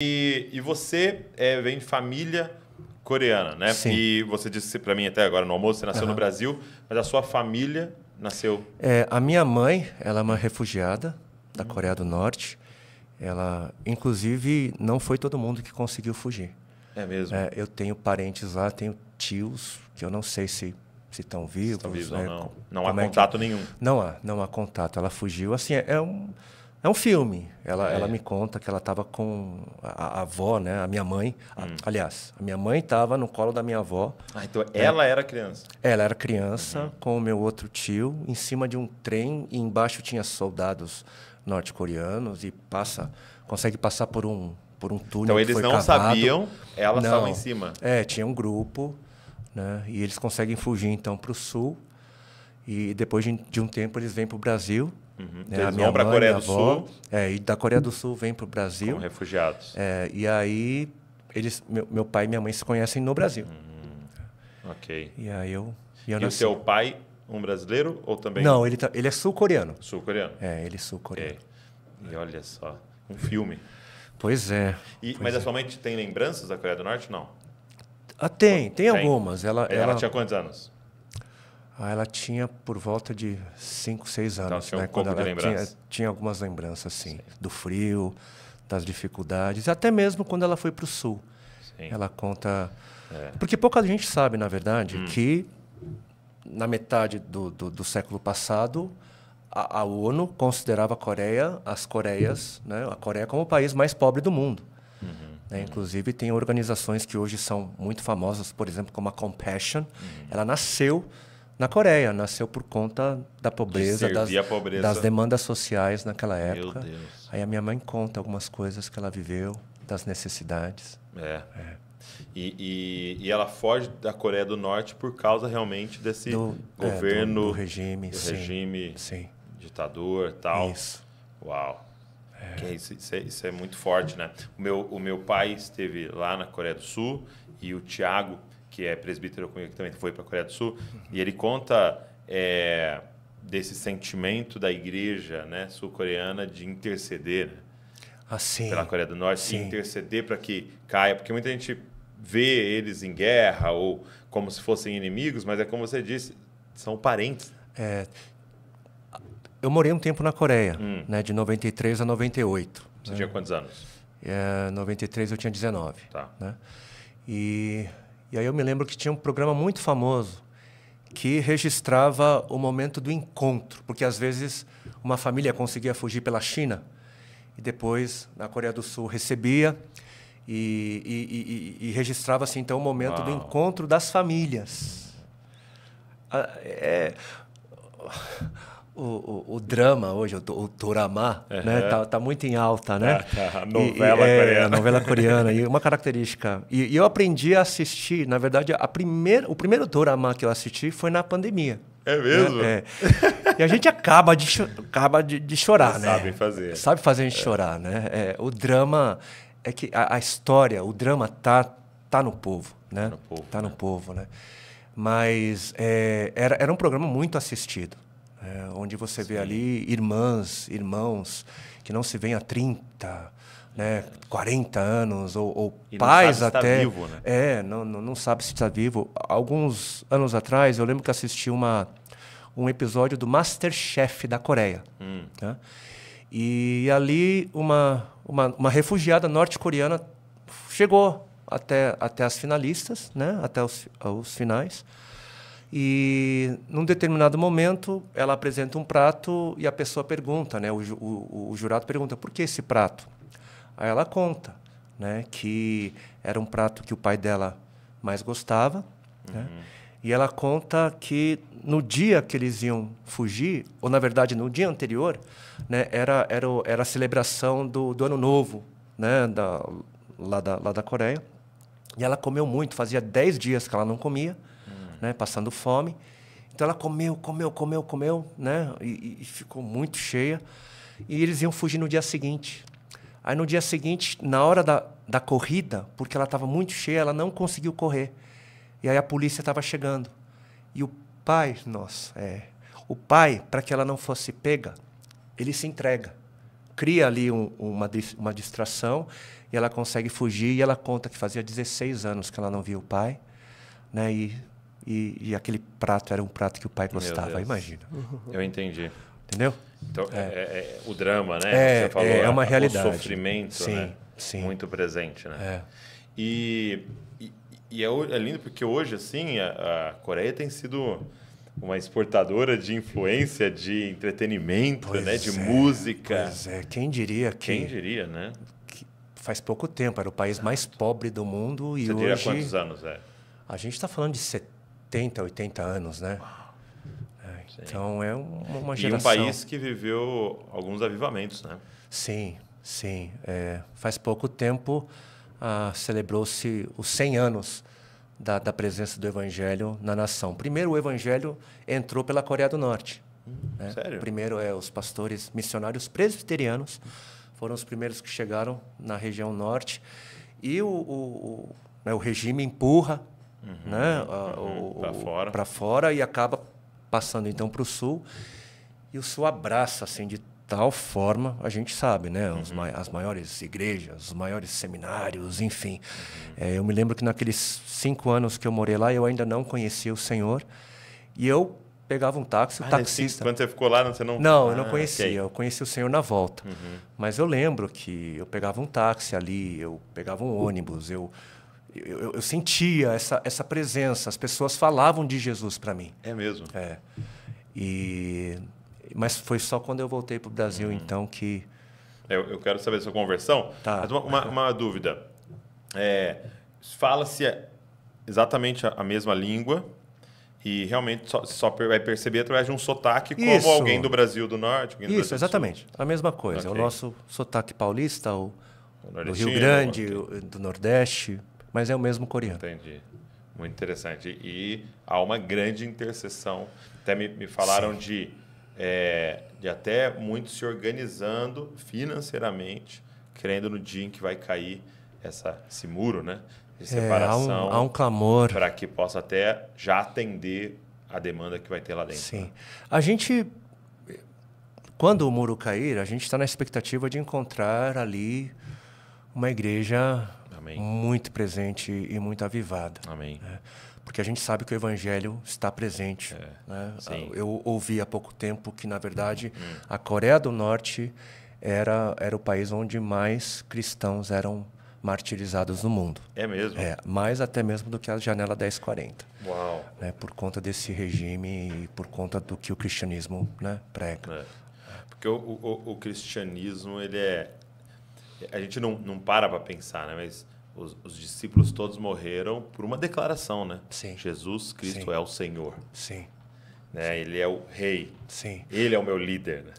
E você vem de família coreana, né? Sim. E você disse para mim até agora no almoço, você nasceu no Brasil, mas a sua família nasceu... A minha mãe, ela é uma refugiada da Coreia do Norte. Ela, inclusive, não foi todo mundo que conseguiu fugir. É mesmo? Eu tenho parentes lá, tenho tios que eu não sei se estão vivos. Estão vivos ou não. Não há como contato nenhum. Não há contato. Ela fugiu. Assim, é um filme. Ela me conta que ela estava com a avó, né? A minha mãe. Aliás, a minha mãe estava no colo da minha avó. Ah, então ela era criança. Ela era criança com o meu outro tio em cima de um trem e embaixo tinha soldados norte-coreanos e consegue passar por um túnel. Então que eles foi não cavado. sabiam, ela estava em cima. Tinha um grupo, né? E eles conseguem fugir então para o sul e depois de um tempo eles vêm para o Brasil. Né? Eles vão para a Coreia do Sul. E da Coreia do Sul vem para o Brasil. Como refugiados. E aí meu pai e minha mãe se conhecem no Brasil. Ok. E aí eu E nasci. o seu pai, um brasileiro ou também? Não, ele é sul-coreano. Sul-coreano. Ele é sul-coreano. E olha só, um filme. Pois é. Mas a sua mãe tem lembranças da Coreia do Norte? Não. Tem algumas. Ela tinha quantos anos? Ela tinha por volta de 5, 6 anos. Então, tinha né? um pouco de lembrança. Tinha algumas lembranças, sim. Do frio, das dificuldades. Até mesmo quando ela foi para o sul. Sim. Ela conta... Porque pouca gente sabe, na verdade, que na metade do século passado, a ONU considerava as Coreias, né? A Coreia como o país mais pobre do mundo. Inclusive, tem organizações que hoje são muito famosas, por exemplo, como a Compassion. Ela nasceu na Coreia, nasceu por conta da pobreza, das demandas sociais naquela época. Meu Deus. Aí a minha mãe conta algumas coisas que ela viveu, das necessidades. E ela foge da Coreia do Norte por causa realmente desse governo... do regime, sim. Ditador e tal. Isso. Uau. Isso é muito forte, né? O meu pai esteve lá na Coreia do Sul e o Tiago, que é presbítero comigo, que também foi para a Coreia do Sul, e ele conta desse sentimento da igreja, né, sul-coreana de interceder pela Coreia do Norte, de interceder para que caia, porque muita gente vê eles em guerra ou como se fossem inimigos, mas é como você disse, são parentes. Eu morei um tempo na Coreia, né, de 93 a 98. Você tinha quantos anos? Em 93 eu tinha 19. Tá. Né? E aí eu me lembro que tinha um programa muito famoso que registrava o momento do encontro, porque às vezes uma família conseguia fugir pela China e depois na Coreia do Sul recebia e registrava-se então o momento do encontro das famílias. O drama hoje, o dorama, né, tá muito em alta, né? A novela coreana. A novela coreana. E uma característica... E eu aprendi a assistir, na verdade, o primeiro dorama que eu assisti foi na pandemia. É mesmo? Né? E a gente acaba de chorar, né? Sabem fazer. Sabe fazer a gente chorar, né? O drama... É que a história, o drama tá no povo, né? Tá no povo, né? Mas era um programa muito assistido. Onde você vê ali irmãos que não se veem há 30, né, 40 anos, ou pais não sabe até... Se está vivo, né? Não sabe se está vivo. Alguns anos atrás, eu lembro que assisti um episódio do MasterChef da Coreia. Né? E ali uma refugiada norte-coreana chegou até as finalistas, né, até os finais. E, num determinado momento, ela apresenta um prato e a pessoa pergunta, né? O jurado pergunta, por que esse prato? Aí ela conta, né, que era um prato que o pai dela mais gostava. Né? E ela conta que no dia que eles iam fugir, ou, na verdade, no dia anterior, né, era a celebração do Ano Novo, né, lá da Coreia. E ela comeu muito, fazia 10 dias que ela não comia. Né, passando fome. Então ela comeu, né, e ficou muito cheia. E eles iam fugir no dia seguinte. Aí no dia seguinte, na hora da corrida, porque ela estava muito cheia, ela não conseguiu correr. E aí a polícia estava chegando. E o pai, para que ela não fosse pega, ele se entrega. Cria ali uma distração e ela consegue fugir, e ela conta que fazia 16 anos que ela não via o pai, né? E aquele prato era um prato que o pai gostava, imagina. Eu entendi. Entendeu? Então, o drama, né? Você falou, é uma realidade. O sofrimento, sim, né? Sim. Muito presente, né? É. E é lindo porque hoje, assim, a Coreia tem sido uma exportadora de influência, de entretenimento, né? De música. Pois é, quem diria que... Quem diria, né? Que faz pouco tempo, era o país mais pobre do mundo e Você hoje... diria quantos anos A gente está falando de 70, 80 anos, né? Então é uma geração... E um país que viveu alguns avivamentos, né? Sim. Faz pouco tempo celebrou-se os 100 anos da presença do Evangelho na nação. Primeiro, o Evangelho entrou pela Coreia do Norte. Né? Sério? Primeiro, os pastores missionários presbiterianos foram os primeiros que chegaram na região norte. E o regime empurra para fora e acaba passando, então, para o sul. E o sul abraça, assim, de tal forma, a gente sabe, né? As maiores igrejas, os maiores seminários, enfim. Eu me lembro que naqueles 5 anos que eu morei lá, eu ainda não conhecia o Senhor. E eu pegava um táxi, o taxista... Quando você ficou lá, você não... Não, eu não conhecia. Okay. Eu conheci o Senhor na volta. Mas eu lembro que eu pegava um táxi ali, eu pegava um ônibus, eu sentia essa presença. As pessoas falavam de Jesus para mim. É mesmo? Mas foi só quando eu voltei para o Brasil, então, que... Eu quero saber da sua conversão. Tá. Mas uma dúvida. Fala-se exatamente a mesma língua e realmente só vai perceber através de um sotaque como alguém do Brasil do Norte. Isso, exatamente. A mesma coisa. Okay. O nosso sotaque paulista, do Rio Grande, do Nordeste, mas é o mesmo coreano. Entendi. Muito interessante. E há uma grande intercessão. Até me falaram de até muitos se organizando financeiramente, crendo no dia em que vai cair esse muro, né, de separação. Há um clamor. Para que possa até já atender a demanda que vai ter lá dentro. Sim. Né? A gente, quando o muro cair, a gente está na expectativa de encontrar ali uma igreja Amém. Muito presente e muito avivada. Amém. Porque a gente sabe que o Evangelho está presente. Né? Eu ouvi há pouco tempo que, na verdade, a Coreia do Norte era o país onde mais cristãos eram martirizados no mundo. É mesmo? Mais até mesmo do que a Janela 1040. Uau! Né? Por conta desse regime e por conta do que o cristianismo, né, prega. Porque o cristianismo, ele é... A gente não para pensar, né? Mas os discípulos todos morreram por uma declaração, né? Sim. Jesus Cristo é o Senhor. Sim. Né? Ele é o Rei. Sim. Ele é o meu líder. Né?